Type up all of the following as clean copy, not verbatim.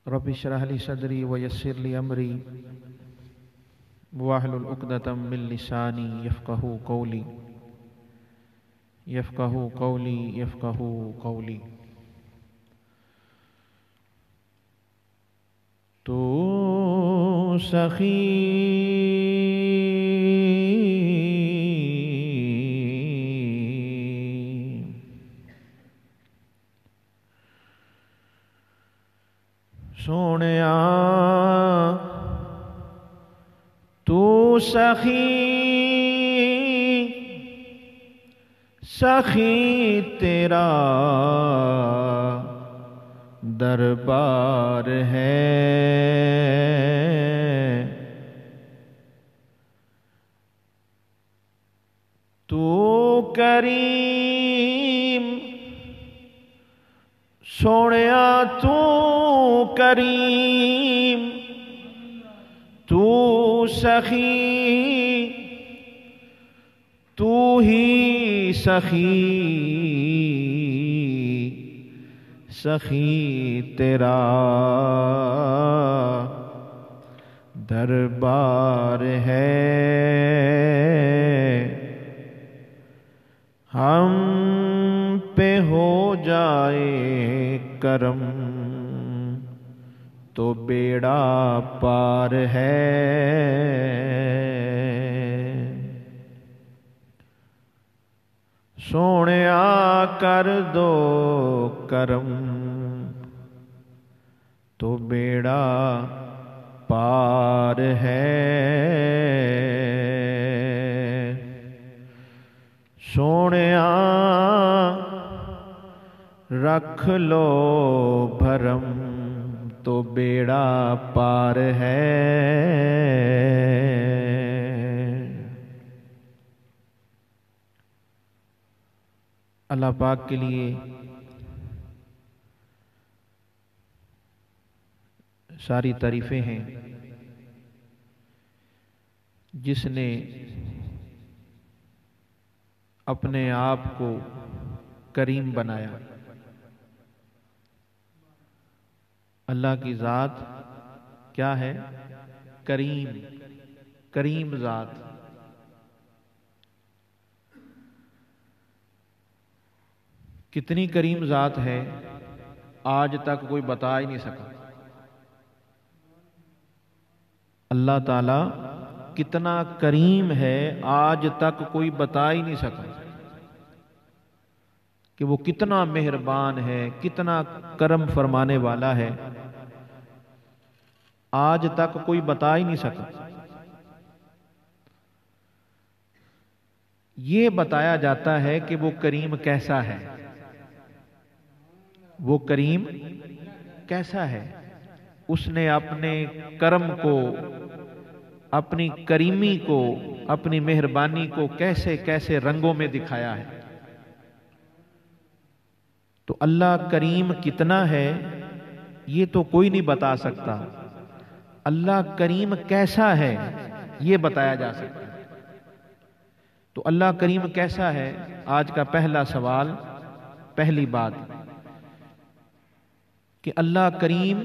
رب اشرح لي صدري ويسر لي أمري واحلل عقدة من لساني يفقهوا قولي يفقهوا قولي يفقهوا قولي تو سخی سونیا تو سخی سخی تیرا دربار ہے تو کریم سونیا تو کریم تو سخی تو ہی سخی سخی تیرا دربار ہے ہم پہ ہو جائے کرم تو بیڑا پار ہے سونیا کر دو کرم تو بیڑا پار ہے سونیا رکھ لو بھرم تو بیڑا پار ہے اللہ پاک کے لیے ساری تعریفیں ہیں جس نے اپنے آپ کو کریم بنایا اللہ کی ذات کیا ہے کریم کریم ذات کتنی کریم ذات ہے آج تک کوئی بتا ہی نہیں سکا اللہ تعالی کتنا کریم ہے آج تک کوئی بتا ہی نہیں سکا کہ وہ کتنا مہربان ہے کتنا کرم فرمانے والا ہے آج تک کوئی بتا ہی نہیں سکا یہ بتایا جاتا ہے کہ وہ کریم کیسا ہے وہ کریم کیسا ہے اس نے اپنے کرم کو اپنی کریمی کو اپنی مہربانی کو کیسے کیسے رنگوں میں دکھایا ہے تو اللہ کریم کتنا ہے یہ تو کوئی نہیں بتا سکتا اللہ کریم کیسا ہے یہ بتایا جا سکتا ہے تو اللہ کریم کیسا ہے آج کا پہلا سوال پہلی بات کہ اللہ کریم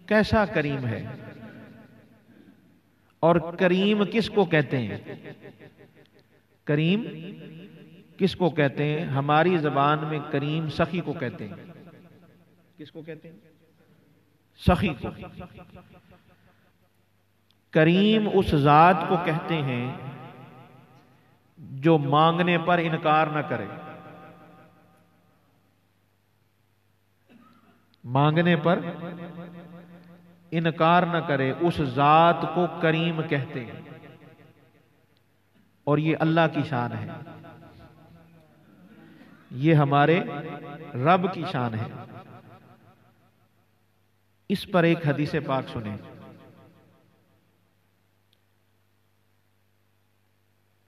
کیسا کریم ہے اور کریم کس کو کہتے ہیں کریم کس کو کہتے ہیں ہماری زبان میں کریم سخی کو کہتے ہیں کس کو کہتے ہیں سخی کو کریم اس ذات کو کہتے ہیں جو مانگنے پر انکار نہ کرے مانگنے پر انکار نہ کرے اس ذات کو کریم کہتے ہیں اور یہ اللہ کی شان ہے یہ ہمارے رب کی شان ہے اس پر ایک حدیث پاک سنیں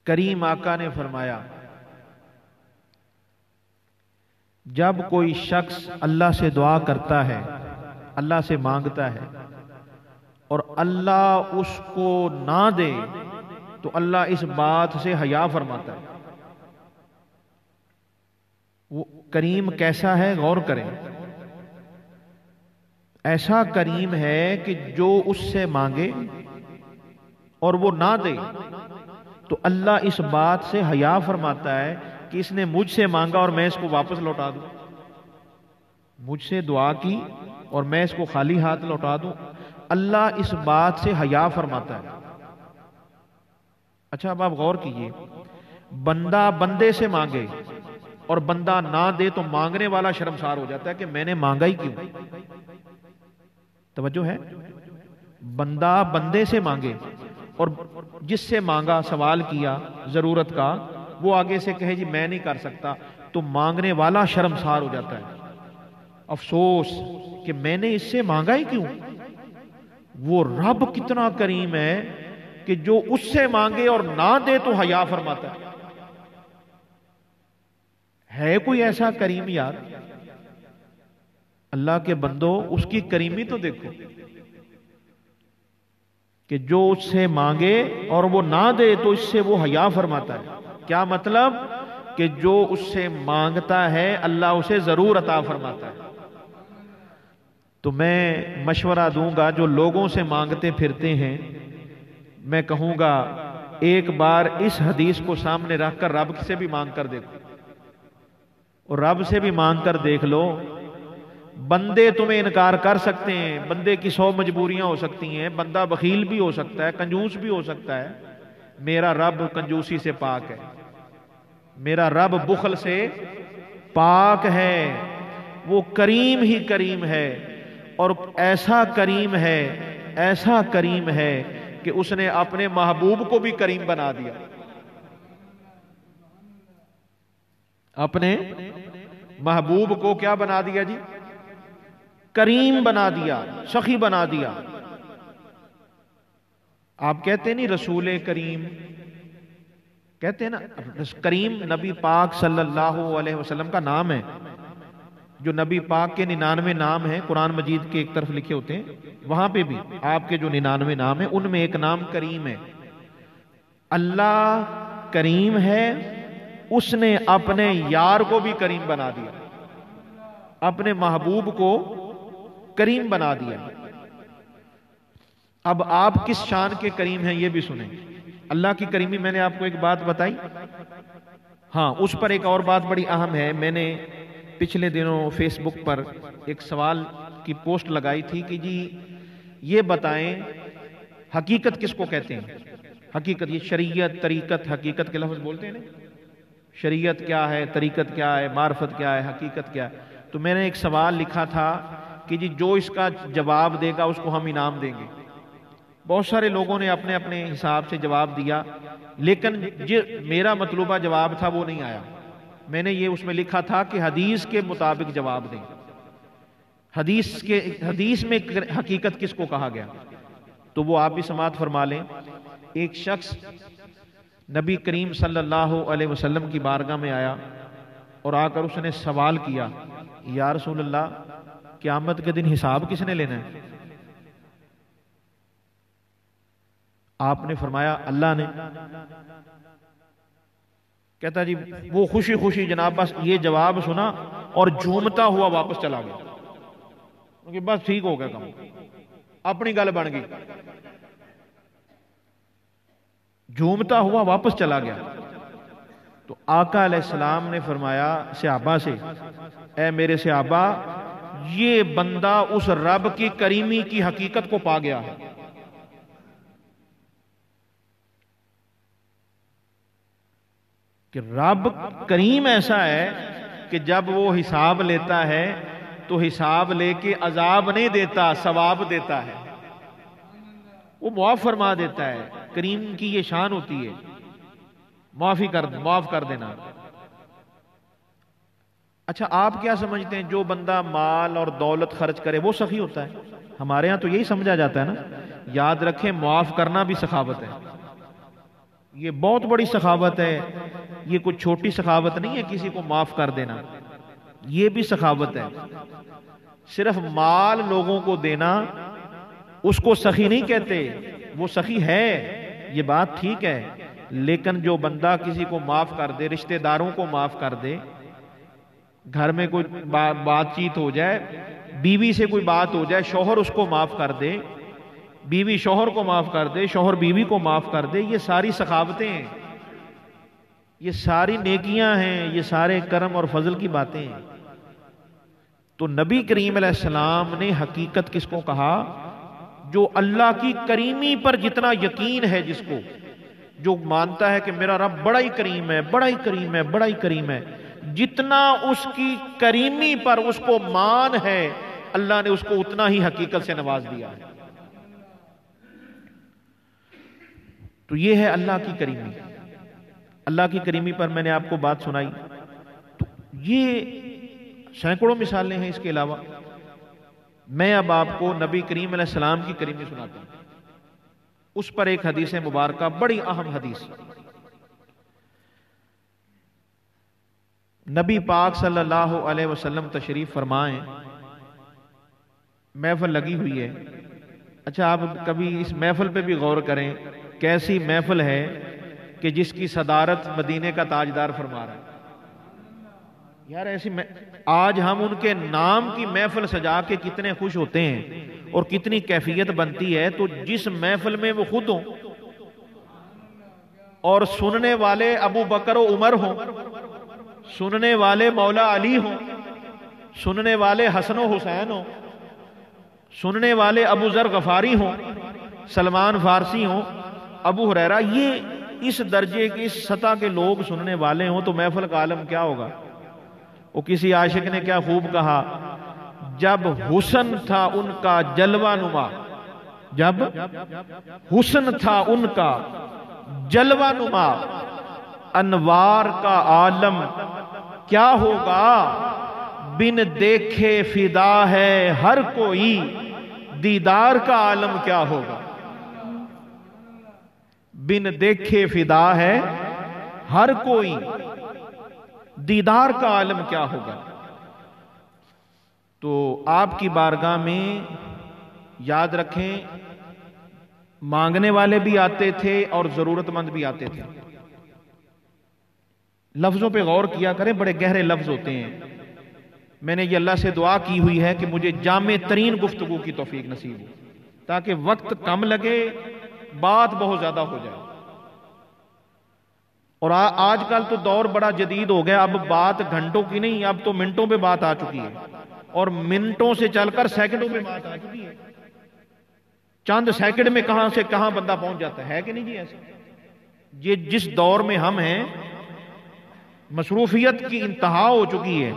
کریم آقا نے فرمایا جب کوئی شخص اللہ سے دعا کرتا ہے اللہ سے مانگتا ہے اور اللہ اس کو نہ دے تو اللہ اس بات سے حیا فرماتا ہے وہ کریم کیسا ہے غور کریں ایسا کریم ہے کہ جو اس سے مانگے اور وہ نہ دے تو اللہ اس بات سے حیا فرماتا ہے کہ اس نے مجھ سے مانگا اور میں اس کو واپس لوٹا دوں، مجھ سے دعا کی اور میں اس کو خالی ہاتھ لوٹا دوں، اللہ اس بات سے حیا فرماتا ہے۔ اچھا اب آپ غور کیجئے، بندہ بندے سے مانگے اور بندہ نہ دے تو مانگنے والا شرمسار ہو جاتا ہے کہ میں نے مانگا ہی کیوں۔ توجہ ہے؟ بندہ بندے سے مانگے اور جس سے مانگا، سوال کیا ضرورت کا، وہ آگے سے کہے جی میں نہیں کر سکتا، تو مانگنے والا شرمسار ہو جاتا ہے، افسوس کہ میں نے اس سے مانگا ہی کیوں۔ وہ رب کتنا کریم ہے کہ جو اس سے مانگے اور نہ دے تو حیا فرماتا ہے کوئی ایسا کریم یار؟ اللہ کے بندو اس کی کریمی تو دیکھو کہ جو اس سے مانگے اور وہ نہ دے تو اس سے وہ حیا فرماتا ہے۔ کیا مطلب؟ کہ جو اس سے مانگتا ہے اللہ اسے ضرور عطا فرماتا ہے۔ تو میں مشورہ دوں گا جو لوگوں سے مانگتے پھرتے ہیں، میں کہوں گا ایک بار اس حدیث کو سامنے رکھ کر رب سے بھی مانگ کر دیکھو، اور رب سے بھی مانگ کر دیکھ لو۔ بندے تمہیں انکار کر سکتے ہیں، بندے کی 100 مجبوریاں ہو سکتی ہیں، بندہ بخیل بھی ہو سکتا ہے، کنجوس بھی ہو سکتا ہے، میرا رب کنجوسی سے پاک ہے، میرا رب بخل سے پاک ہے، وہ کریم ہی کریم ہے، اور ایسا کریم ہے، ایسا کریم ہے کہ اس نے اپنے محبوب کو بھی کریم بنا دیا، اپنے محبوب کو کیا بنا دیا جی؟ کریم بنا دیا، سخی بنا دیا۔ آپ کہتے نہیں رسول کریم، کہتے ہیں نا کریم، نبی پاک صلی اللہ علیہ وسلم کا نام ہے، جو نبی پاک کے 99 نام ہیں قرآن مجید کے ایک طرف لکھے ہوتے ہیں، وہاں پہ بھی آپ کے جو 99 نام ہیں ان میں ایک نام کریم ہے۔ اللہ کریم ہے، اس نے اپنے یار کو بھی کریم بنا دیا، اپنے محبوب کو کریم بنا دیا۔ اب آپ کس شان کے کریم ہیں یہ بھی سنیں۔ اللہ کی کریمی میں نے آپ کو ایک بات بتائی، ہاں اس پر ایک اور بات بڑی اہم ہے۔ میں نے پچھلے دنوں فیس بک پر ایک سوال کی پوسٹ لگائی تھی کہ جی یہ بتائیں حقیقت کس کو کہتے ہیں؟ حقیقت، یہ شریعت، طریقت، حقیقت کے لفظ بولتے ہیں نا، شریعت کیا ہے، طریقت کیا ہے، معرفت کیا ہے، حقیقت کیا ہے۔ تو میں نے ایک سوال لکھا تھا کہ جی جو اس کا جواب دے گا اس کو ہم انعام دیں گے۔ بہت سارے لوگوں نے اپنے اپنے حساب سے جواب دیا، لیکن جو میرا مطلوبہ جواب تھا وہ نہیں آیا۔ میں نے یہ اس میں لکھا تھا کہ حدیث کے مطابق جواب دیں، حدیث میں حقیقت کس کو کہا گیا؟ تو وہ آپ بھی سماعت فرما لیں۔ ایک شخص نبی کریم صلی اللہ علیہ وسلم کی بارگاہ میں آیا اور آ کر اس نے سوال کیا، یا رسول اللہ قیامت کے دن حساب کس نے لینا ہے؟ آپ نے فرمایا اللہ نے۔ کہتا جی وہ خوشی خوشی جناب بس یہ جواب سنا اور جھومتا ہوا واپس چلا گیا، کیونکہ بس ٹھیک ہو گیا کام، اپنی گل بن گئی، جھومتا ہوا واپس چلا گیا۔ تو آقا علیہ السلام نے فرمایا صحابہ سے، اے میرے صحابہ یہ بندہ اس رب کی کریمی کی حقیقت کو پا گیا ہے۔ کہ رب کریم ایسا ہے کہ جب وہ حساب لیتا ہے تو حساب لے کے عذاب نہیں دیتا، ثواب دیتا ہے، وہ معاف فرما دیتا ہے۔ کریم کی یہ شان ہوتی ہے، معاف کر دینا۔ اچھا آپ کیا سمجھتے ہیں جو بندہ مال اور دولت خرچ کرے وہ سخی ہوتا ہے؟ ہمارے ہاں تو یہی سمجھا جاتا ہے نا۔ یاد رکھیں معاف کرنا بھی سخاوت ہے، یہ بہت بڑی سخاوت ہے، یہ کوئی چھوٹی سخاوت نہیں ہے کسی کو معاف کر دینا، یہ بھی سخاوت ہے۔ صرف مال لوگوں کو دینا اس کو سخی نہیں کہتے، وہ سخی ہے، یہ بات ٹھیک ہے، لیکن جو بندہ کسی کو معاف کر دے، رشتہ داروں کو معاف کر دے، گھر میں کوئی بات چیت ہو جائے، بیوی سے کوئی بات ہو جائے، شوہر اس کو معاف کر دے، بیوی شوہر کو معاف کر دے، شوہر بیوی کو معاف کر دے، یہ ساری سخاوتیں ہیں، یہ ساری نیکیاں ہیں، یہ سارے کرم اور فضل کی باتیں ہیں۔ تو نبی کریم علیہ السلام نے حقیقت کس کو کہا؟ جو اللہ کی کریمی پر جتنا یقین ہے، جس کو جو مانتا ہے کہ میرا رب بڑا ہی کریم ہے، بڑا ہی کریم ہے، بڑا ہی کریم ہے، جتنا اس کی کریمی پر اس کو مان ہے، اللہ نے اس کو اتنا ہی حقیقت سے نواز دیا ہے۔ تو یہ ہے اللہ کی کریمی۔ اللہ کی کریمی پر میں نے آپ کو بات سنائی، تو یہ سینکڑوں مثالیں ہیں۔ اس کے علاوہ میں اب آپ کو نبی کریم علیہ السلام کی کریمی سناتا ہوں، اس پر ایک حدیث مبارکہ، بڑی اہم حدیث۔ نبی پاک صلی اللہ علیہ وسلم تشریف فرمائیں، محفل لگی ہوئی ہے۔ اچھا آپ کبھی اس محفل پہ بھی غور کریں، کیسی محفل ہے کہ جس کی صدارت مدینے کا تاجدار فرما رہا ہے۔ یار ایسی آج ہم ان کے نام کی محفل سجا کے کتنے خوش ہوتے ہیں اور کتنی کیفیت بنتی ہے، تو جس محفل میں وہ خود ہوں اور سننے والے ابو بکر و عمر ہوں، سننے والے مولا علی ہوں، سننے والے حسن و حسین ہوں، سننے والے ابو ذر غفاری ہوں، سلمان فارسی ہوں، ابو ہریرہ، یہ اس درجے کی، اس سطح کے لوگ سننے والے ہوں، تو محفل کا عالم کیا ہوگا؟ وہ کسی عاشق نے کیا خوب کہا، جب حسن تھا ان کا جلوہ نما، جب حسن تھا ان کا جلوہ نما، انوار کا عالم کیا ہوگا، بن دیکھے فدا ہے ہر کوئی، دیدار کا عالم کیا ہوگا، بن دیکھے فدا ہے ہر کوئی، دیدار کا عالم کیا ہوگا۔ تو آپ کی بارگاہ میں یاد رکھیں، مانگنے والے بھی آتے تھے اور ضرورت مند بھی آتے تھے۔ لفظوں پہ غور کیا کریں، بڑے گہرے لفظ ہوتے ہیں۔ میں نے یہ اللہ سے دعا کی ہوئی ہے کہ مجھے جامع ترین گفتگو کی توفیق نصیب ہو، تاکہ وقت کم لگے، بات بہت زیادہ ہو جائے۔ اور آج کل تو دور بڑا جدید ہو گیا، اب بات گھنٹوں کی نہیں، اب تو منٹوں پہ بات آ چکی ہے، اور منٹوں سے چل کر سیکنڈوں پہ بات آ چکی ہے۔ چند سیکنڈ میں کہاں سے کہاں بندہ پہنچ جاتا ہے کہ نہیں جی ایسے؟ یہ جس دور میں ہم ہیں، مصروفیت کی انتہا ہو چکی ہے،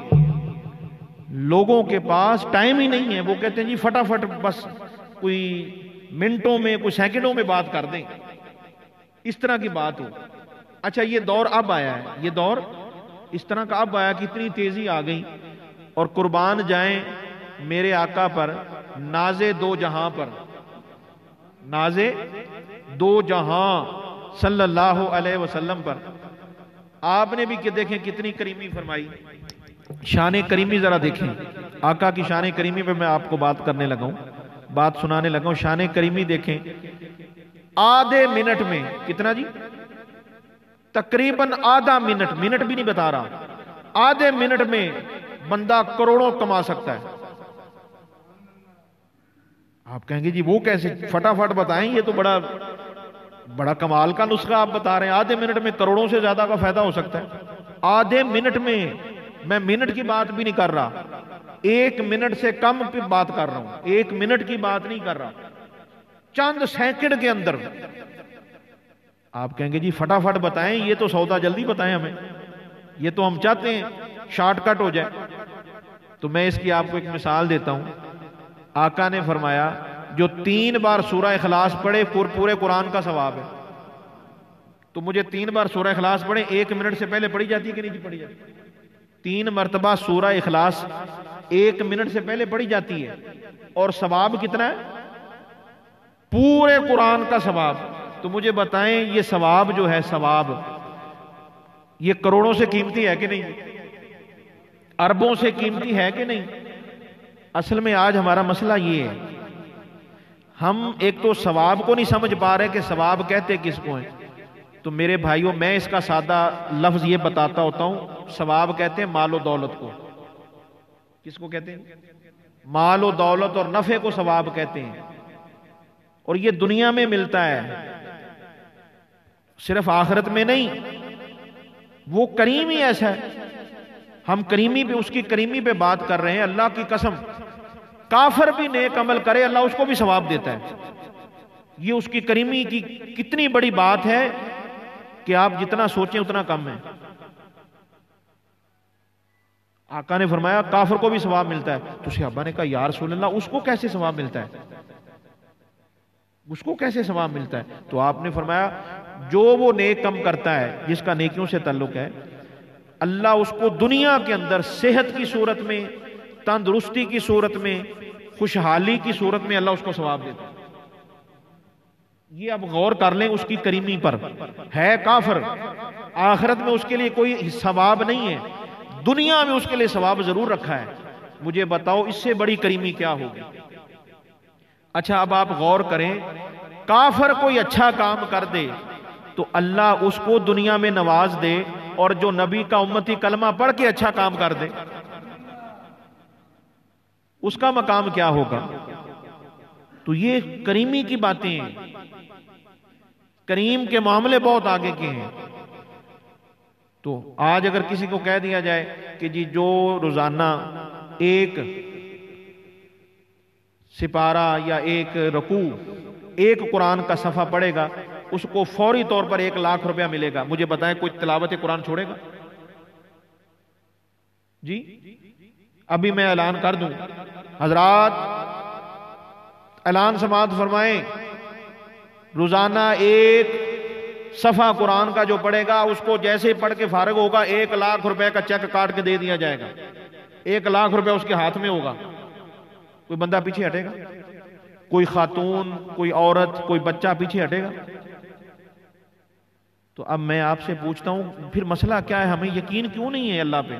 لوگوں کے پاس ٹائم ہی نہیں ہے، وہ کہتے ہیں جی فٹافٹ بس کوئی منٹوں میں، کوئی سیکنڈوں میں بات کر دیں، اس طرح کی بات ہو۔ اچھا یہ دور اب آیا ہے، یہ دور اس طرح کا اب آیا کہ اتنی تیزی آ گئی، اور قربان جائیں میرے آقا پر، ناز دو جہاں پر، ناز دو جہاں صلی اللہ علیہ وسلم پر، آپ نے بھی کہ دیکھیں کتنی کریمی فرمائی۔ شان کریمی ذرا دیکھیں، آقا کی شان کریمی پہ میں آپ کو بات کرنے لگا ہوں، بات سنانے لگا ہوں۔ شان کریمی دیکھیں، آدھے منٹ میں، کتنا جی؟ تقریباً آدھا منٹ، منٹ بھی نہیں بتا رہا، آدھے منٹ میں بندہ کروڑوں کما سکتا ہے۔ آپ کہیں گے جی وہ کیسے؟ فٹافٹ بتائیں، یہ تو بڑا کمال کا نسخہ آپ بتا رہے ہیں، آدھے منٹ میں کروڑوں سے زیادہ کا فائدہ ہو سکتا ہے۔ آدھے منٹ میں، میں منٹ کی بات بھی نہیں کر رہا، ایک منٹ سے کم پہ بات کر رہا ہوں، ایک منٹ کی بات نہیں کر رہا، چند سیکنڈ کے اندر۔ آپ کہیں گے جی فٹافٹ بتائیں، یہ تو سودا جلدی بتائیں ہمیں، یہ تو ہم چاہتے ہیں شارٹ کٹ ہو جائے۔ تو میں اس کی آپ کو ایک مثال دیتا ہوں۔ آقا نے فرمایا جو 3 بار سورہ اخلاص پڑھے پورے قرآن کا ثواب ہے۔ تو مجھے 3 بار سورہ اخلاص پڑھے، 1 منٹ سے پہلے پڑھی جاتی ہے کہ نہیں جی؟ پڑھی جاتی ہے۔ 3 مرتبہ سورہ اخلاص 1 منٹ سے پہلے پڑھی جاتی ہے، اور ثواب کتنا ہے؟ پورے قرآن کا ثواب۔ تو مجھے بتائیں یہ ثواب جو ہے، ثواب یہ کروڑوں سے قیمتی ہے کہ نہیں؟ اربوں سے قیمتی ہے کہ نہیں؟ اصل میں آج ہمارا مسئلہ یہ ہے، ہم ایک تو ثواب کو نہیں سمجھ پا رہے کہ ثواب کہتے کس کو ہیں۔ تو میرے بھائیوں، میں اس کا سادہ لفظ یہ بتاتا ہوتا ہوں، ثواب کہتے ہیں مال و دولت کو۔ کس کو کہتے ہیں؟ مال و دولت اور نفع کو ثواب کہتے ہیں، اور یہ دنیا میں ملتا ہے، صرف آخرت میں نہیں۔ وہ کریم ہی ایسا ہے، ہم کریمی پہ، اس کی کریمی پہ بات کر رہے ہیں۔ اللہ کی قسم، کافر بھی نیک عمل کرے اللہ اس کو بھی ثواب دیتا ہے۔ یہ اس کی کریمی کی کتنی بڑی بات ہے کہ آپ جتنا سوچیں اتنا کم ہے۔ آقا نے فرمایا کافر کو بھی ثواب ملتا ہے، تو صحابہ نے کہا یا رسول اللہ اس کو کیسے ثواب ملتا ہے، اس کو کیسے ثواب ملتا ہے؟ تو آپ نے فرمایا جو وہ نیک کم کرتا ہے جس کا نیکیوں سے تعلق ہے، اللہ اس کو دنیا کے اندر صحت کی صورت میں، تندرستی کی صورت میں، خوشحالی کی صورت میں اللہ اس کو ثواب دیتا ہے۔ یہ اب غور کر لیں اس کی کریمی پر۔ ہے کافر، آخرت میں اس کے لیے کوئی ثواب نہیں ہے، دنیا میں اس کے لیے ثواب ضرور رکھا ہے۔ مجھے بتاؤ اس سے بڑی کریمی کیا ہوگی؟ اچھا اب آپ غور کریں، کافر کوئی اچھا کام کر دے تو اللہ اس کو دنیا میں نواز دے، اور جو نبی کا امتی کلمہ پڑھ کے اچھا کام کر دے اس کا مقام کیا ہوگا؟ تو یہ کریمی کی باتیں ہیں، کریم کے معاملے بہت آگے کے ہیں۔ تو آج اگر کسی کو کہہ دیا جائے کہ جی جو روزانہ ایک سپارہ یا ایک رکوع ایک قرآن کا صفحہ پڑھے گا اس کو فوری طور پر 1,00,000 روپیہ ملے گا، مجھے بتائیں کوئی تلاوت قرآن چھوڑے گا؟ جی ابھی میں اعلان کر دوں، حضرات اعلان سماعت فرمائیں، روزانہ ایک صفحہ قرآن کا جو پڑھے گا اس کو جیسے ہی پڑھ کے فارغ ہوگا 1,00,000 روپے کا چیک کاٹ کے دے دیا جائے گا۔ 1,00,000 روپے اس کے ہاتھ میں ہوگا۔ کوئی بندہ پیچھے ہٹے گا؟ کوئی خاتون، کوئی عورت، کوئی بچہ پیچھے ہٹے گا؟ تو اب میں آپ سے پوچھتا ہوں پھر مسئلہ کیا ہے؟ ہمیں یقین کیوں نہیں ہے اللہ پہ؟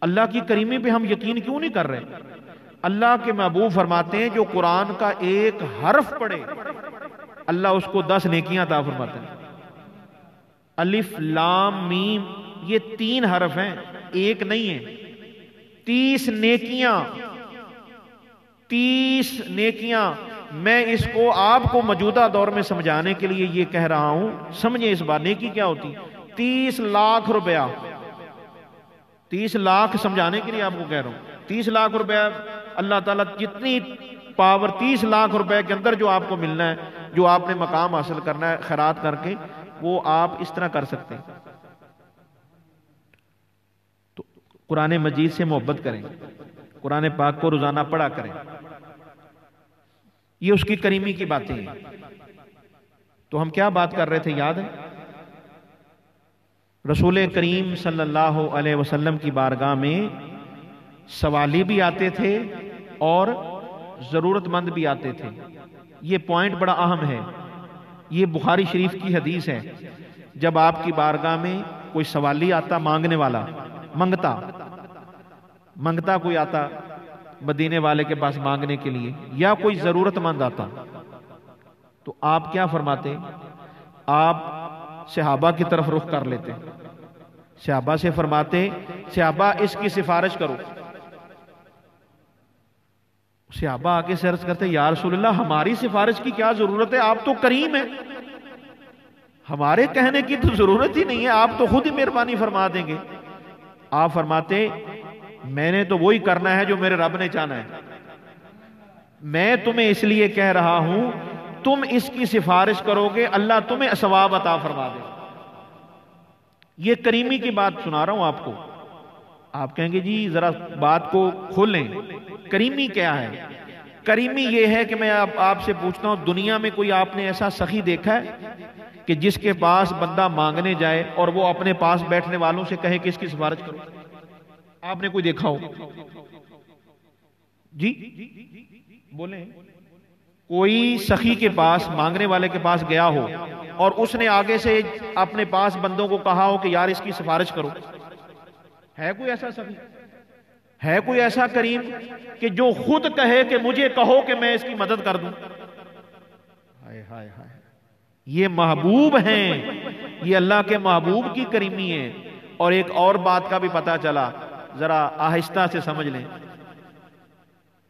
اللہ کی کریمی پہ ہم یقین کیوں نہیں کر رہے؟ اللہ کے محبوب فرماتے ہیں جو قرآن کا ایک حرف پڑھے اللہ اس کو 10 نیکیاں عطا فرماتے ہیں۔ الف لام میم یہ 3 حرف ہیں، ایک نہیں ہے، 30 نیکیاں، 30 نیکیاں۔ میں اس کو آپ کو موجودہ دور میں سمجھانے کے لیے یہ کہہ رہا ہوں، سمجھیں اس بات، نیکی کیا ہوتی؟ 30 لاکھ روپیہ، 30 لاکھ سمجھانے کے لیے آپ کو کہہ رہا ہوں، 30 لاکھ روپیہ اللہ تعالیٰ جتنی پاور 30 لاکھ روپے کے اندر جو آپ کو ملنا ہے، جو آپ نے مقام حاصل کرنا ہے خیرات کر کے، وہ آپ اس طرح کر سکتے ہیں۔ تو قرآن مجید سے محبت کریں، قرآن پاک کو روزانہ پڑھا کریں، یہ اس کی کریمی کی باتیں ہیں۔ تو ہم کیا بات کر رہے تھے یاد ہے؟ رسول کریم صلی اللہ علیہ وسلم کی بارگاہ میں سوالی بھی آتے تھے اور ضرورت مند بھی آتے تھے۔ یہ پوائنٹ بڑا اہم ہے، یہ بخاری شریف کی حدیث ہے۔ جب آپ کی بارگاہ میں کوئی سوالی آتا، مانگنے والا، منگتا کوئی آتا مدینے والے کے پاس مانگنے کے لیے، یا کوئی ضرورت مند آتا، تو آپ کیا فرماتے؟ آپ صحابہ کی طرف رخ کر لیتے، صحابہ سے فرماتے صحابہ اس کی سفارش کرو۔ صحابہ آگے سے عرض کرتے یا رسول اللہ ہماری سفارش کی کیا ضرورت ہے، آپ تو کریم ہیں، ہمارے کہنے کی تو ضرورت ہی نہیں ہے، آپ تو خود ہی مہربانی فرما دیں گے۔ آپ فرماتے میں نے تو وہی کرنا ہے جو میرے رب نے چاہنا ہے، میں تمہیں اس لیے کہہ رہا ہوں تم اس کی سفارش کرو گے اللہ تمہیں ثواب عطا فرما دے۔ یہ کریمی کی بات سنا رہا ہوں آپ کو۔ آپ کہیں گے جی ذرا بات کو کھولیں، کریمی کیا ہے؟ کریمی یہ ہے کہ میں آپ سے پوچھتا ہوں دنیا میں کوئی آپ نے ایسا سخی دیکھا ہے کہ جس کے پاس بندہ مانگنے جائے اور وہ اپنے پاس بیٹھنے والوں سے کہے کہ اس کی سفارش کرو؟ آپ نے کوئی دیکھا ہو؟ جی بولیں۔ کوئی سخی کے پاس، مانگنے والے کے پاس گیا ہو اور اس نے آگے سے اپنے پاس بندوں کو کہا ہو کہ یار اس کی سفارش کرو؟ ہے کوئی ایسا سخی؟ ہے کوئی ایسا کریم کہ جو خود کہے کہ مجھے کہو کہ میں اس کی مدد کر دوں؟ ہائے ہائے ہائے، یہ محبوب ہیں، یہ اللہ کے محبوب کی کریمی ہے۔ اور ایک اور بات کا بھی پتہ چلا، ذرا آہستہ سے سمجھ لیں،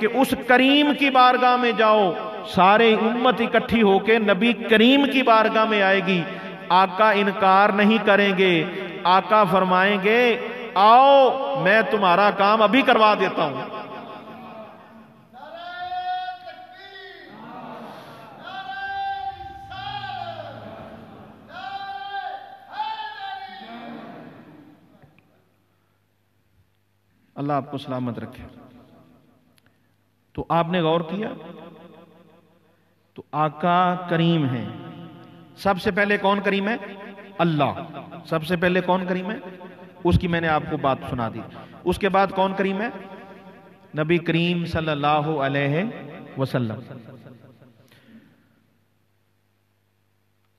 کہ اس کریم کی بارگاہ میں جاؤ، سارے امت اکٹھی ہو کے نبی کریم کی بارگاہ میں آئے گی، آقا انکار نہیں کریں گے، آقا فرمائیں گے آؤ میں تمہارا کام ابھی کروا دیتا ہوں۔ اللہ آپ کو سلامت رکھے۔ تو آپ نے غور کیا، تو آقا کریم ہے۔ سب سے پہلے کون کریم ہے؟ اللہ۔ سب سے پہلے کون کریم ہے؟ اس کی میں نے آپ کو بات سنا دی۔ اس کے بعد کون کریم ہے؟ نبی کریم صلی اللہ علیہ وسلم۔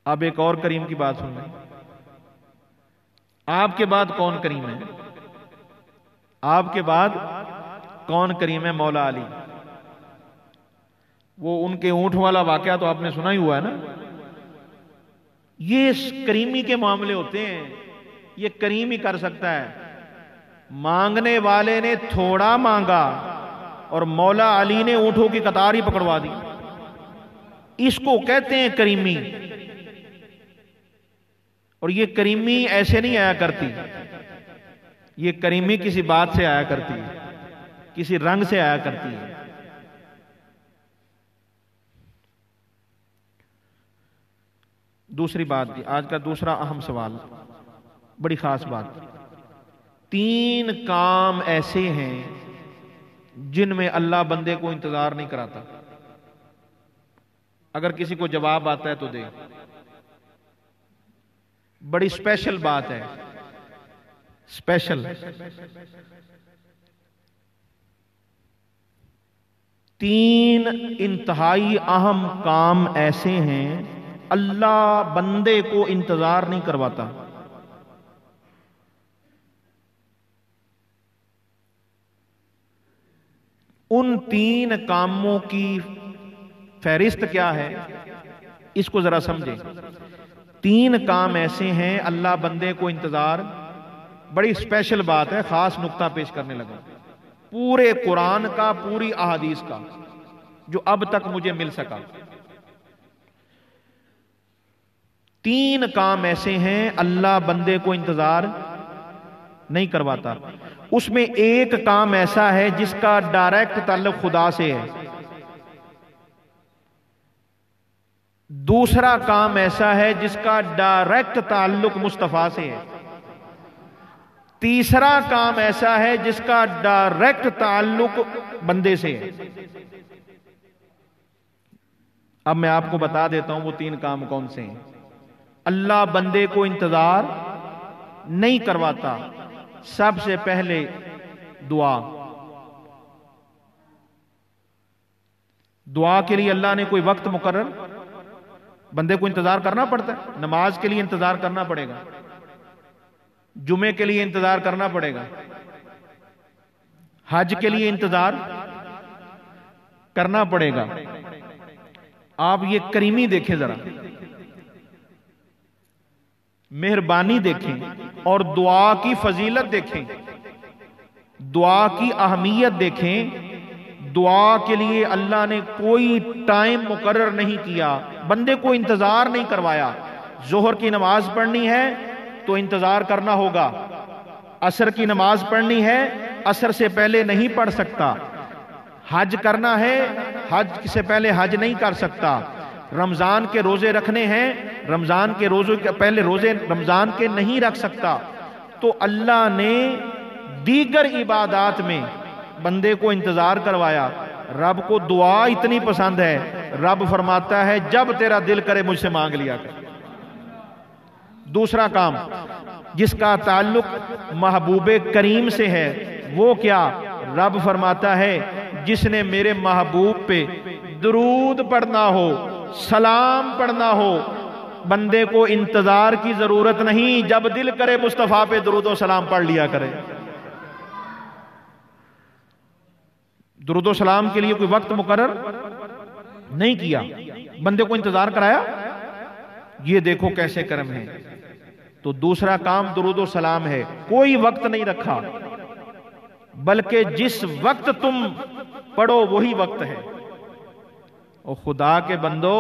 اب ایک اور کریم کی بات سنیں، آپ کے بعد کون کریم ہے؟ آپ کے بعد کون کریم ہے؟ مولا علی۔ وہ ان کے اونٹ والا واقعہ تو آپ نے سنا ہی ہوا ہے نا۔ یہ کریمی کے معاملے ہوتے ہیں، یہ کریم ہی کر سکتا ہے۔ مانگنے والے نے تھوڑا مانگا اور مولا علی نے اونٹوں کی قطار ہی پکڑوا دی۔ اس کو کہتے ہیں کریمی۔ اور یہ کریمی ایسے نہیں آیا کرتی، یہ کریمی کسی بات سے آیا کرتی ہے، کسی رنگ سے آیا کرتی ہے۔ دوسری بات، آج کا دوسرا اہم سوال، بڑی خاص بات، 3 کام ایسے ہیں جن میں اللہ بندے کو انتظار نہیں کراتا۔ اگر کسی کو جواب آتا ہے تو دے، بڑی اسپیشل بات ہے، اسپیشل۔ 3 انتہائی اہم کام ایسے ہیں اللہ بندے کو انتظار نہیں کرواتا۔ ان 3 کاموں کی فہرست کیا ہے، اس کو ذرا سمجھیں۔ 3 کام ایسے ہیں اللہ بندے کو انتظار، بڑی اسپیشل بات ہے، خاص نقطہ پیش کرنے لگا، پورے قرآن کا، پوری احادیث کا، جو اب تک مجھے مل سکا۔ 3 کام ایسے ہیں اللہ بندے کو انتظار نہیں کرواتا۔ اس میں ایک کام ایسا ہے جس کا ڈائریکٹ تعلق خدا سے ہے، دوسرا کام ایسا ہے جس کا ڈائریکٹ تعلق مصطفیٰ سے ہے، تیسرا کام ایسا ہے جس کا ڈائریکٹ تعلق بندے سے ہے۔ اب میں آپ کو بتا دیتا ہوں وہ 3 کام کون سے ہیں۔ اللہ بندے کو انتظار نہیں کرواتا۔ سب سے پہلے دعا۔ دعا کے لیے اللہ نے کوئی وقت مقرر، بندے کو انتظار کرنا پڑتا ہے۔ نماز کے لیے انتظار کرنا پڑے گا، جمعے کے لیے انتظار کرنا پڑے گا، حج کے لیے انتظار کرنا پڑے گا۔ آپ یہ کریمی دیکھیں ذرا، مہربانی دیکھیں، اور دعا کی فضیلت دیکھیں، دعا کی اہمیت دیکھیں۔ دعا کے لیے اللہ نے کوئی ٹائم مقرر نہیں کیا، بندے کو انتظار نہیں کروایا۔ ظہر کی نماز پڑھنی ہے تو انتظار کرنا ہوگا، عصر کی نماز پڑھنی ہے عصر سے پہلے نہیں پڑھ سکتا، حج کرنا ہے حج سے پہلے حج نہیں کر سکتا، رمضان کے روزے رکھنے ہیں رمضان کے روزوں کے پہلے روزے رمضان کے نہیں رکھ سکتا۔ تو اللہ نے دیگر عبادات میں بندے کو انتظار کروایا۔ رب کو دعا اتنی پسند ہے، رب فرماتا ہے جب تیرا دل کرے مجھ سے مانگ لیا کر۔ دوسرا کام جس کا تعلق محبوب کریم سے ہے وہ کیا؟ رب فرماتا ہے جس نے میرے محبوب پہ درود پڑھنا ہو، سلام پڑھنا ہو، بندے کو انتظار کی ضرورت نہیں، جب دل کرے مصطفیٰ پہ درود و سلام پڑھ لیا کرے۔ درود و سلام کے لیے کوئی وقت مقرر نہیں کیا، بندے کو انتظار کرایا۔ یہ دیکھو کیسے کرم ہے۔ تو دوسرا کام درود و سلام ہے، کوئی وقت نہیں رکھا، بلکہ جس وقت تم پڑھو وہی وقت ہے۔ اور خدا کے بندو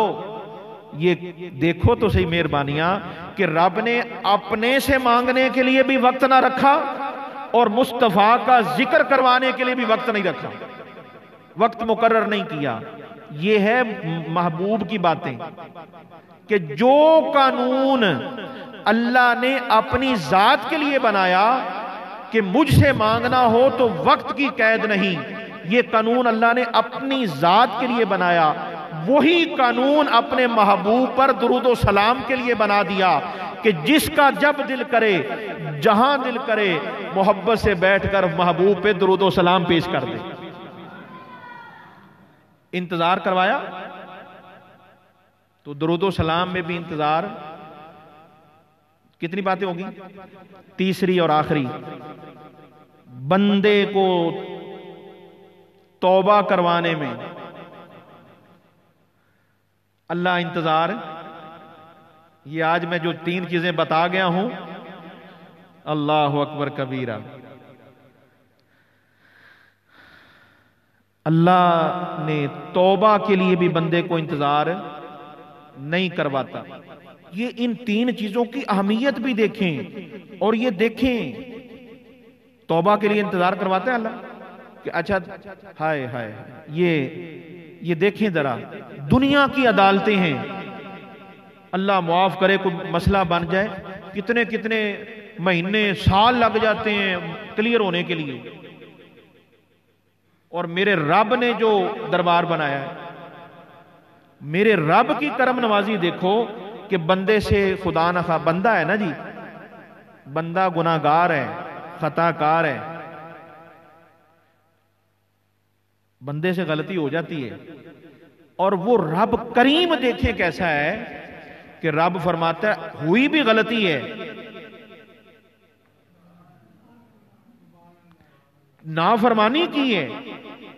یہ دیکھو تو صحیح مہربانیاں کہ رب نے اپنے سے مانگنے کے لیے بھی وقت نہ رکھا اور مصطفیٰ کا ذکر کروانے کے لیے بھی وقت نہیں رکھا، وقت مقرر نہیں کیا۔ یہ ہے محبوب کی باتیں کہ جو قانون اللہ نے اپنی ذات کے لیے بنایا کہ مجھ سے مانگنا ہو تو وقت کی قید نہیں، یہ قانون اللہ نے اپنی ذات کے لیے بنایا، وہی قانون اپنے محبوب پر درود و سلام کے لیے بنا دیا کہ جس کا جب دل کرے جہاں دل کرے محبت سے بیٹھ کر محبوب پہ درود و سلام پیش کر دے۔ انتظار کروایا تو درود و سلام میں بھی انتظار۔ کتنی باتیں ہوگی؟ تیسری اور آخری، بندے کو توبہ کروانے میں اللہ انتظار۔ یہ آج میں جو 3 چیزیں بتا گیا ہوں، اللہ اکبر کبیرہ، اللہ نے توبہ کے لیے بھی بندے کو انتظار نہیں کرواتا۔ یہ ان 3 چیزوں کی اہمیت بھی دیکھیں، اور یہ دیکھیں توبہ کے لیے انتظار کرواتا ہے اللہ کہ اچھا ہائے ہائے، یہ دیکھیں ذرا دنیا کی عدالتیں ہیں، اللہ معاف کرے کوئی مسئلہ بن جائے کتنے کتنے مہینے سال لگ جاتے ہیں کلیئر ہونے کے لیے، اور میرے رب نے جو دربار بنایا ہے، میرے رب کی کرم نوازی دیکھو کہ بندے سے خدا نخواہ، بندہ ہے نا جی، بندہ گناہگار ہے، خطا کار ہے، بندے سے غلطی ہو جاتی ہے، اور وہ رب کریم دیکھیں کیسا ہے کہ رب فرماتا ہے ہوئی بھی غلطی ہے، نافرمانی کی ہے،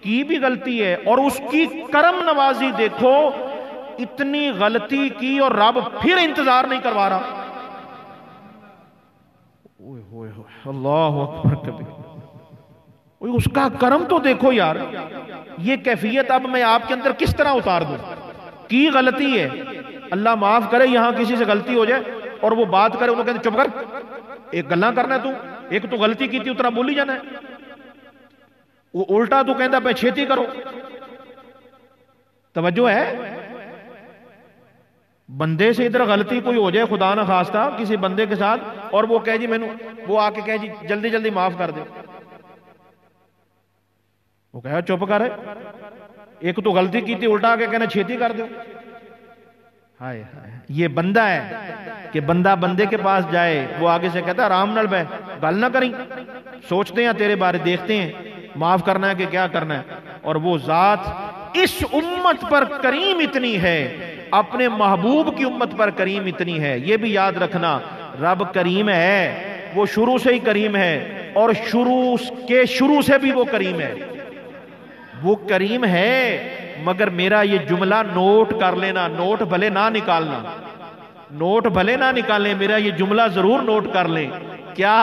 کی بھی غلطی ہے، اور اس کی کرم نوازی دیکھو، اتنی غلطی کی اور رب پھر انتظار نہیں کروا رہا۔ اللہ اکبر کبھی، اس کا کرم تو دیکھو یار۔ یہ کیفیت اب میں آپ کے اندر کس طرح اتار دوں؟ کی غلطی ہے، اللہ معاف کرے یہاں کسی سے غلطی ہو جائے اور وہ بات کرے، انہوں کہتے چپ کر، ایک گلاں کرنا ہے تو ایک تو غلطی کی تھی اتنا بولی جانا ہے، وہ الٹا تو کہندا پہ چھیتی کرو۔ توجہ ہے؟ بندے سے ادھر غلطی کوئی ہو جائے خدا نہ خواستہ کسی بندے کے ساتھ، اور وہ کہے جی وہ آ کے کہے جی جلدی جلدی معاف کر دے، وہ کہے چپ کر، ایک تو غلطی کی تھی الٹا کے کہنا چھیتی کر دو۔ ہائے ہائے، یہ بندہ ہے کہ بندہ بندے کے پاس جائے، وہ آگے سے کہتا ہے آرام نال بے، گل نہ کریں، سوچتے ہیں تیرے بارے، دیکھتے ہیں معاف کرنا ہے کہ کیا کرنا ہے۔ اور وہ ذات اس امت پر کریم اتنی ہے، اپنے محبوب کی امت پر کریم اتنی ہے۔ یہ بھی یاد رکھنا، رب کریم ہے، وہ شروع سے ہی کریم ہے، اور شروع سے بھی وہ کریم ہے، وہ کریم ہے۔ مگر میرا یہ جملہ نوٹ کر لینا، نوٹ بھلے نہ نکالنا، نوٹ بھلے نہ نکالیں، میرا یہ جملہ ضرور نوٹ کر لیں۔ کیا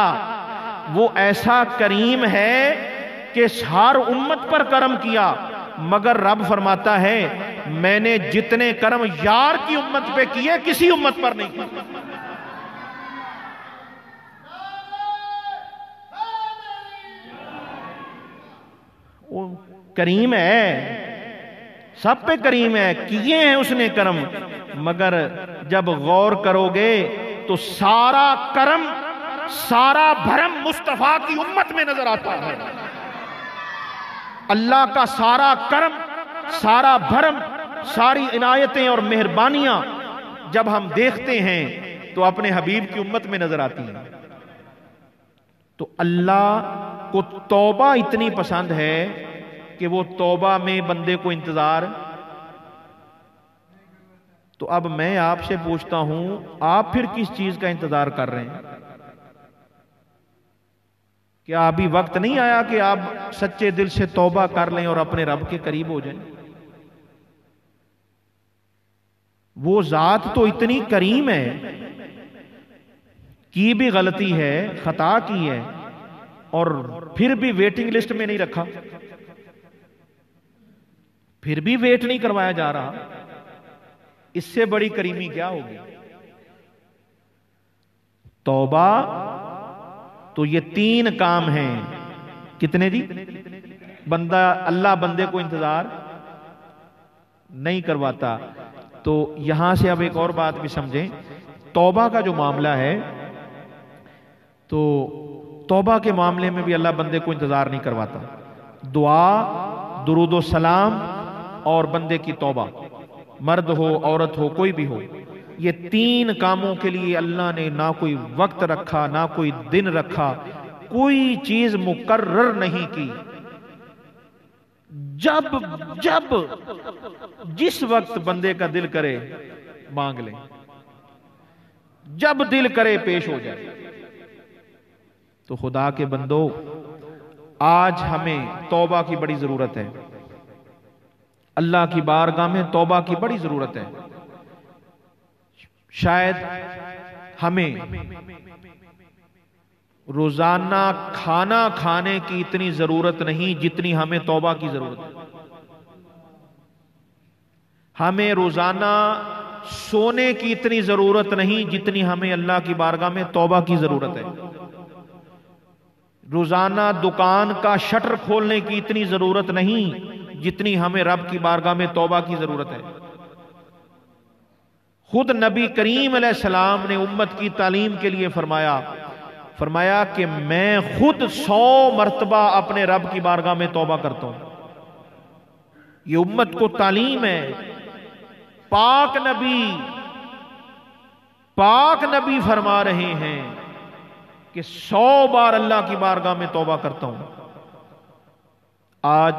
وہ ایسا کریم ہے کہ ہر امت پر کرم کیا، مگر رب فرماتا ہے میں نے جتنے کرم یار کی امت پہ کیے کسی امت پر نہیں کیے۔ وہ کریم ہے، سب پہ کریم ہے، کیے ہیں اس نے کرم، مگر جب غور کرو گے تو سارا کرم، سارا بھرم مصطفیٰ کی امت میں نظر آتا ہے۔ اللہ کا سارا کرم، سارا بھرم، ساری عنایتیں اور مہربانیاں جب ہم دیکھتے ہیں تو اپنے حبیب کی امت میں نظر آتی ہیں۔ تو اللہ کو توبہ اتنی پسند ہے کہ وہ توبہ میں بندے کو انتظار۔ تو اب میں آپ سے پوچھتا ہوں، آپ پھر کس چیز کا انتظار کر رہے ہیں؟ کیا ابھی وقت نہیں آیا کہ آپ سچے دل سے توبہ کر لیں اور اپنے رب کے قریب ہو جائیں؟ وہ ذات تو اتنی کریم ہے، کی بھی غلطی ہے، خطا کی ہے، اور پھر بھی ویٹنگ لسٹ میں نہیں رکھا، پھر بھی ویٹ نہیں کروایا جا رہا، اس سے بڑی کریمی کیا ہوگی؟ توبہ تو یہ 3 کام ہیں. کتنے جی؟ بندہ اللہ بندے کو انتظار نہیں کرواتا. تو یہاں سے اب ایک اور بات بھی سمجھیں. توبہ کا جو معاملہ ہے، تو توبہ کے معاملے میں بھی اللہ بندے کو انتظار نہیں کرواتا. دعا، درود و سلام اور بندے کی توبہ، مرد ہو عورت ہو کوئی بھی ہو، یہ 3 کاموں کے لیے اللہ نے نہ کوئی وقت رکھا، نہ کوئی دن رکھا، کوئی چیز مقرر نہیں کی. جب جس وقت بندے کا دل کرے مانگ لے، جب دل کرے پیش ہو جائے. تو خدا کے بندو، آج ہمیں توبہ کی بڑی ضرورت ہے. اللہ کی بارگاہ میں توبہ کی بڑی ضرورت ہے. شاید ہمیں روزانہ کھانا کھانے کی اتنی ضرورت نہیں جتنی ہمیں توبہ کی ضرورت ہے. ہمیں روزانہ سونے کی اتنی ضرورت نہیں جتنی ہمیں اللہ کی بارگاہ میں توبہ کی ضرورت ہے. روزانہ دکان کا شٹر کھولنے کی اتنی ضرورت نہیں جتنی ہمیں رب کی بارگاہ میں توبہ کی ضرورت ہے. خود نبی کریم علیہ السلام نے امت کی تعلیم کے لیے فرمایا کہ میں خود 100 مرتبہ اپنے رب کی بارگاہ میں توبہ کرتا ہوں. یہ امت کو تعلیم ہے. پاک نبی فرما رہے ہیں کہ 100 بار اللہ کی بارگاہ میں توبہ کرتا ہوں. آج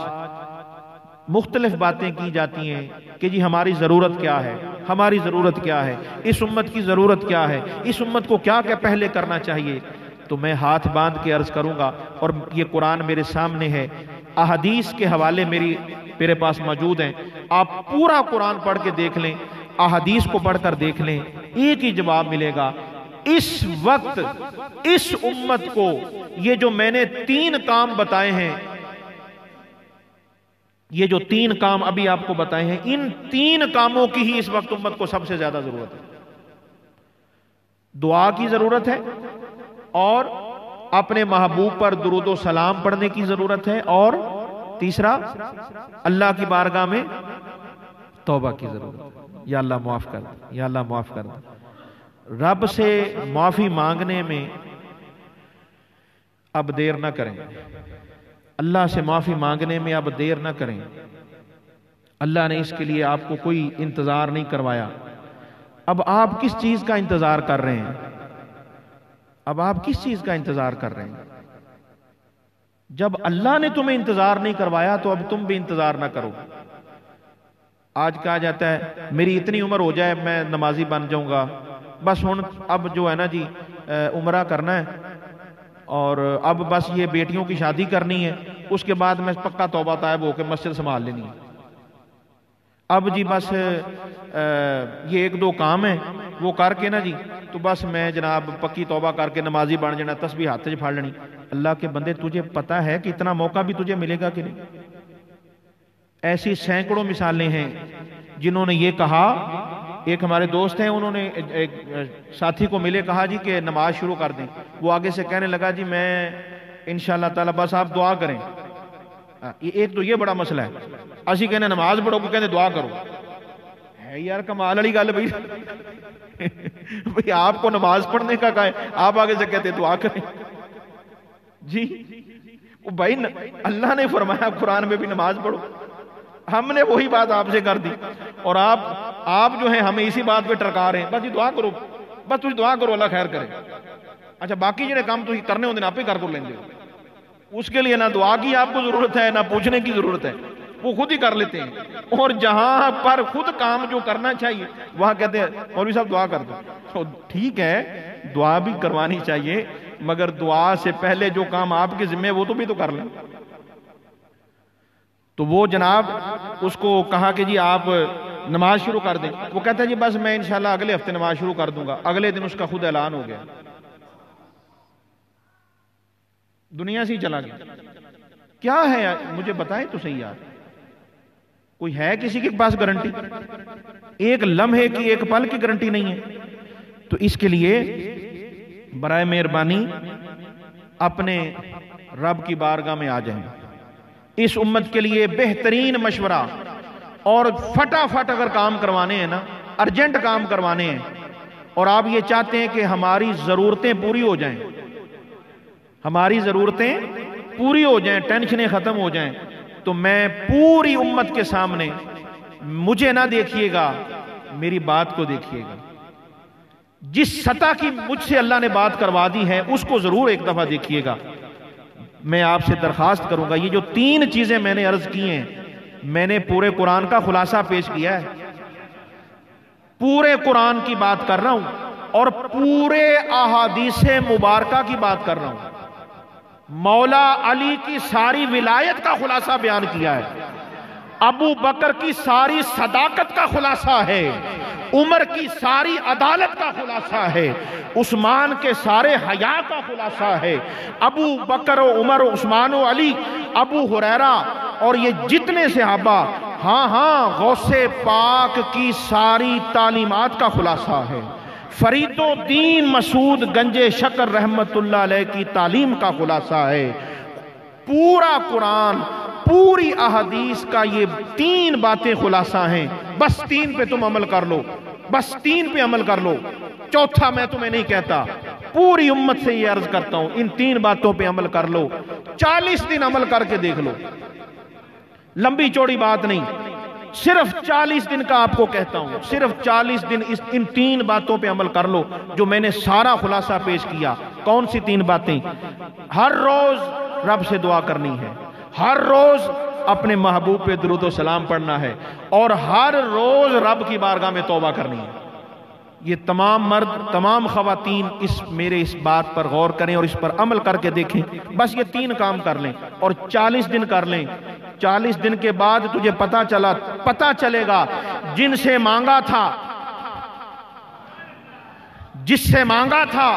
مختلف باتیں کی جاتی ہیں کہ جی ہماری ضرورت کیا ہے، ہماری ضرورت کیا ہے، اس امت کی ضرورت کیا ہے، اس امت کو کیا پہلے کرنا چاہیے. تو میں ہاتھ باندھ کے عرض کروں گا، اور یہ قرآن میرے سامنے ہے، احادیث کے حوالے میرے پاس موجود ہیں. آپ پورا قرآن پڑھ کے دیکھ لیں، احادیث کو پڑھ کر دیکھ لیں، ایک ہی جواب ملے گا. اس وقت اس امت کو یہ جو میں نے 3 کام بتائے ہیں، یہ جو 3 کام ابھی آپ کو بتائے ہیں، ان 3 کاموں کی ہی اس وقت امت کو سب سے زیادہ ضرورت ہے. دعا کی ضرورت ہے، اور اپنے محبوب پر درود و سلام پڑھنے کی ضرورت ہے، اور تیسرا اللہ کی بارگاہ میں توبہ کی ضرورت ہے. یا اللہ معاف کر دے، یا اللہ معاف کر دے. رب سے معافی مانگنے میں اب دیر نہ کریں. اللہ سے معافی مانگنے میں اب دیر نہ کریں. اللہ نے اس کے لیے آپ کو کوئی انتظار نہیں کروایا. اب آپ کس چیز کا انتظار کر رہے ہیں؟ اب آپ کس چیز کا انتظار کر رہے ہیں؟ جب اللہ نے تمہیں انتظار نہیں کروایا تو اب تم بھی انتظار نہ کرو. آج کہا جاتا ہے میری اتنی عمر ہو جائے میں نمازی بن جاؤں گا، بس اب جو ہے نا جی عمرہ کرنا ہے، اور اب بس یہ بیٹیوں کی شادی کرنی ہے، اس کے بعد میں پکا توبہ طائب ہو کے مسجد سنبھال لینی ہے. اب جی بس یہ 1-2 کام ہیں وہ کر کے نا جی تو بس میں جناب پکی توبہ کر کے نمازی بن جانا، تسبیح ہاتھ سے پھاڑ لینی. اللہ کے بندے تجھے پتا ہے کہ اتنا موقع بھی تجھے ملے گا کہ نہیں؟ ایسی سینکڑوں مثالیں ہیں جنہوں نے یہ کہا. ایک ہمارے دوست ہیں، انہوں نے ایک ساتھی کو ملے، کہا جی کہ نماز شروع کر دیں. وہ آگے سے کہنے لگا جی میں انشاءاللہ تعالی بس آپ دعا کریں. ایک تو یہ بڑا مسئلہ ہے، اسی کہنے نماز پڑھو کو کہنے دعا کرو. ہے یار کمال والی گل بھئی آپ کو نماز پڑھنے کا کہا ہے، آپ آگے سے کہتے دعا کریں. جی بھائی اللہ نے فرمایا قرآن میں بھی نماز پڑھو، ہم نے وہی بات آپ سے کر دی، اور آپ جو ہیں ہمیں اسی بات پہ ٹرکا رہے ہیں. بس دعا کرو، بس تجھ دعا کرو اللہ خیر کرے. اچھا باقی جنہیں کام تجھے کرنے ہوتے ہیں آپ ہی کر لیں گے. اس کے لیے نہ دعا کی آپ کو ضرورت ہے، نہ پوچھنے کی ضرورت ہے، وہ خود ہی کر لیتے ہیں. اور جہاں پر خود کام جو کرنا چاہیے وہاں کہتے ہیں مولوی صاحب دعا کر دو. تو ٹھیک ہے دعا بھی کروانی چاہیے، مگر دعا سے پہلے جو کام آپ کے ذمہ وہ تو بھی تو کر لیں. تو وہ جناب اس کو کہا کہ جی آپ نماز شروع کر دیں. وہ کہتا ہے جی بس میں انشاءاللہ اگلے ہفتے نماز شروع کر دوں گا. اگلے دن اس کا خود اعلان ہو گیا، دنیا سے ہی چلا گیا. کیا ہے مجھے بتائیں تو صحیح یار. کوئی ہے کسی کے پاس گارنٹی؟ ایک لمحے کی، ایک پل کی گارنٹی نہیں ہے. تو اس کے لیے برائے مہربانی اپنے رب کی بارگاہ میں آ جائیں. اس امت کے لیے بہترین مشورہ، اور فٹافٹ اگر کام کروانے ہیں نا، ارجنٹ کام کروانے ہیں، اور آپ یہ چاہتے ہیں کہ ہماری ضرورتیں پوری ہو جائیں، ہماری ضرورتیں پوری ہو جائیں، ٹینشنیں ختم ہو جائیں، تو میں پوری امت کے سامنے، مجھے نہ دیکھیے گا، میری بات کو دیکھیے گا. جس سطح کی مجھ سے اللہ نے بات کروا دی ہے اس کو ضرور ایک دفعہ دیکھیے گا. میں آپ سے درخواست کروں گا، یہ جو 3 چیزیں میں نے عرض کی ہیں، میں نے پورے قرآن کا خلاصہ پیش کیا ہے، پورے قرآن کی بات کر رہا ہوں اور پورے احادیث مبارکہ کی بات کر رہا ہوں. مولا علی کی ساری ولایت کا خلاصہ بیان کیا ہے، ابو بکر کی ساری صداقت کا خلاصہ ہے، عمر کی ساری عدالت کا خلاصہ ہے، عثمان کے سارے حیا کا خلاصہ ہے، ابو بکر و عمر و عثمان و علی، ابو ہریرہ اور یہ جتنے صحابہ، ہاں غوث پاک کی ساری تعلیمات کا خلاصہ ہے، فرید الدین مسعود گنج شکر رحمت اللہ علیہ کی تعلیم کا خلاصہ ہے. پورا قرآن، پوری احادیث کا یہ 3 باتیں خلاصہ ہیں. بس 3 پہ تم عمل کر لو، بس 3 پہ عمل کر لو، چوتھا میں تمہیں نہیں کہتا. پوری امت سے یہ عرض کرتا ہوں، ان 3 باتوں پہ عمل کر لو. 40 دن عمل کر کے دیکھ لو، لمبی چوڑی بات نہیں، صرف 40 دن کا آپ کو کہتا ہوں، صرف 40 دن ان 3 باتوں پہ عمل کر لو جو میں نے سارا خلاصہ پیش کیا. کون سی 3 باتیں؟ ہر روز رب سے دعا کرنی ہے، ہر روز اپنے محبوب پہ درود و سلام پڑھنا ہے، اور ہر روز رب کی بارگاہ میں توبہ کرنی ہے. یہ تمام مرد، تمام خواتین میرے اس بات پر غور کریں اور اس پر عمل کر کے دیکھیں. بس یہ 3 کام کر لیں اور 40 دن کر لیں. 40 دن کے بعد تجھے پتا چلے گا، جن سے مانگا تھا، جس سے مانگا تھا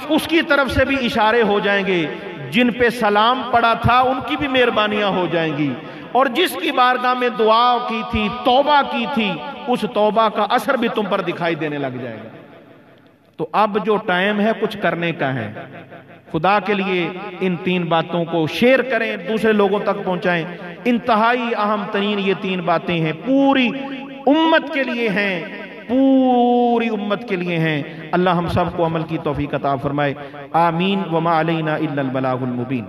اس کی طرف سے بھی اشارے ہو جائیں گے، جن پہ سلام پڑا تھا ان کی بھی مہربانیاں ہو جائیں گی، اور جس کی بارگاہ میں دعا کی تھی، توبہ کی تھی، اس توبہ کا اثر بھی تم پر دکھائی دینے لگ جائے گا. تو اب جو ٹائم ہے کچھ کرنے کا ہے. خدا کے لیے ان 3 باتوں کو شیئر کریں، دوسرے لوگوں تک پہنچائیں. انتہائی اہم ترین یہ 3 باتیں ہیں، پوری امت کے لیے ہیں، پوری امت کے لیے ہیں. اللہ ہم سب کو عمل کی توفیق عطا فرمائے. آمین. وما علینا الا البلاغ المبین.